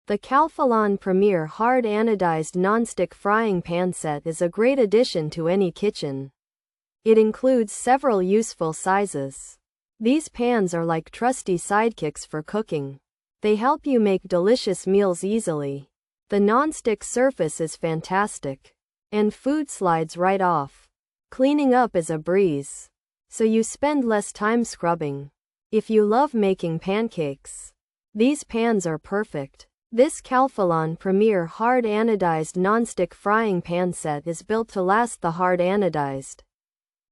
The Calphalon Premier Hard-Anodized Nonstick Frying Pan Set is a great addition to any kitchen. It includes several useful sizes. These pans are like trusty sidekicks for cooking. They help you make delicious meals easily. The non-stick surface is fantastic, and food slides right off. Cleaning up is a breeze, so you spend less time scrubbing. If you love making pancakes, these pans are perfect. This Calphalon Premier Hard-Anodized Nonstick Frying Pan Set is built to last. The hard-anodized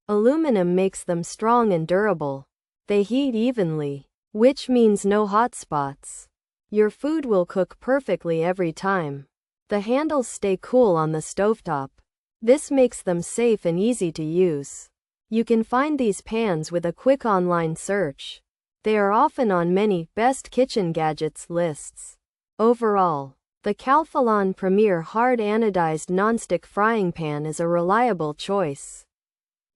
aluminum makes them strong and durable. They heat evenly, which means no hot spots. Your food will cook perfectly every time. The handles stay cool on the stovetop. This makes them safe and easy to use. You can find these pans with a quick online search. They are often on many best kitchen gadgets lists. Overall, the Calphalon Premier Hard-Anodized Nonstick Frying Pan is a reliable choice.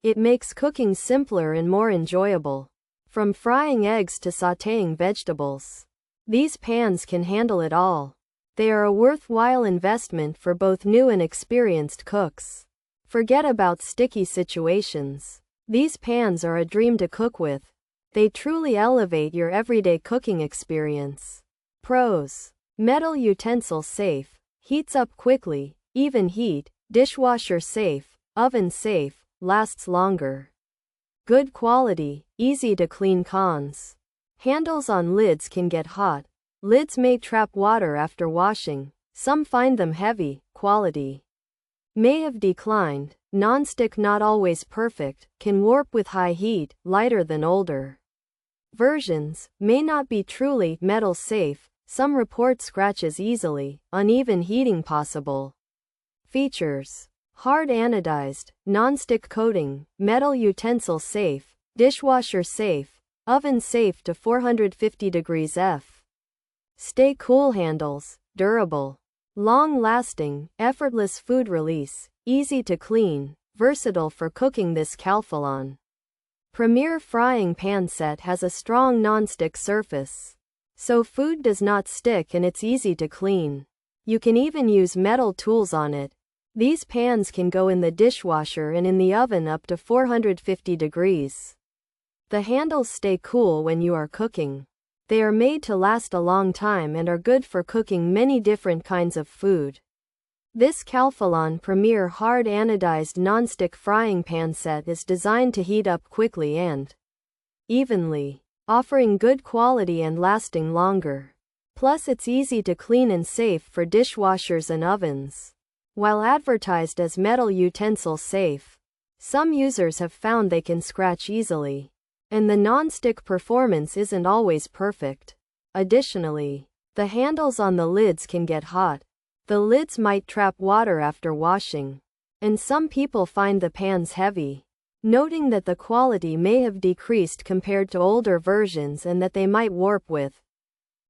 It makes cooking simpler and more enjoyable. From frying eggs to sautéing vegetables, these pans can handle it all. They are a worthwhile investment for both new and experienced cooks. Forget about sticky situations. These pans are a dream to cook with. They truly elevate your everyday cooking experience. Pros: metal utensil safe, heats up quickly, even heat, dishwasher safe, oven safe, lasts longer. Good quality, easy to clean. Cons: handles on lids can get hot. Lids may trap water after washing. Some find them heavy. Quality may have declined. Non-stick not always perfect, can warp with high heat, lighter than older versions, may not be truly metal safe. Some report scratches easily, uneven heating possible. Features: hard anodized, non-stick coating, metal utensil safe, dishwasher safe, oven safe to 450 degrees F. Stay cool. Handles, durable, long-lasting, effortless food release, easy to clean, versatile for cooking. This Calphalon Premier Frying Pan Set has a strong non-stick surface, so food does not stick and it's easy to clean. You can even use metal tools on it. These pans can go in the dishwasher and in the oven up to 450 degrees. The handles stay cool when you are cooking. They are made to last a long time and are good for cooking many different kinds of food. This Calphalon Premier Hard-Anodized Nonstick Frying Pan Set is designed to heat up quickly and evenly, offering good quality and lasting longer. Plus, it's easy to clean and safe for dishwashers and ovens. While advertised as metal utensil safe, some users have found they can scratch easily, and the non-stick performance isn't always perfect. Additionally, the handles on the lids can get hot. The lids might trap water after washing, and some people find the pans heavy, noting that the quality may have decreased compared to older versions and that they might warp with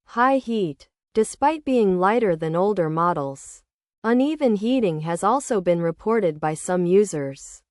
high heat. Despite being lighter than older models, uneven heating has also been reported by some users.